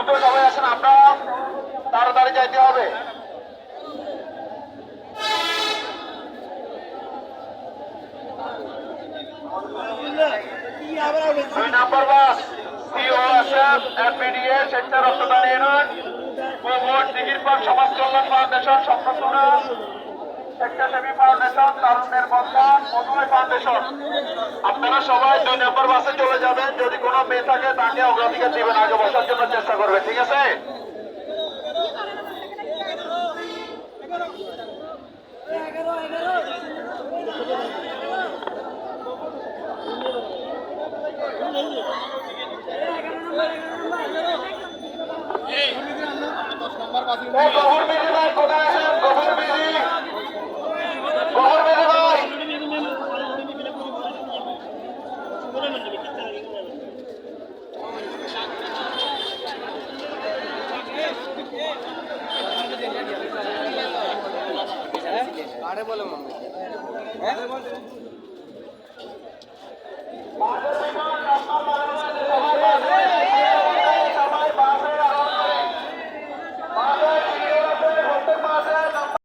দ্রুত সবাই আসেন, আমরা তাড়াতাড়ি যাইতে হবে। 2 নম্বর বাস COSF FPDA সেক্টর রক্তদান ইউনিয়ন কোমর দিঘির পার সমাজ কল্যাণ ফাউন্ডেশন সম্প্রসারণ স্বেচ্ছাসেবী ফাউন্ডেশন তারুণ্যের বন্ধন মধুময় ফাউন্ডেশন। আপনারা সবাই 2 নম্বর বাসে চলে যাবেন। যদি কোনো মেয়ে থাকে তাকে অগ্রাধিকার দিবেন, আগে বসার জন্য চেষ্টা করবে, ঠিক আছে? গফুর বিধি ভাই কোথায় আছেন? গফুর বিধি ভাই, আরে বলে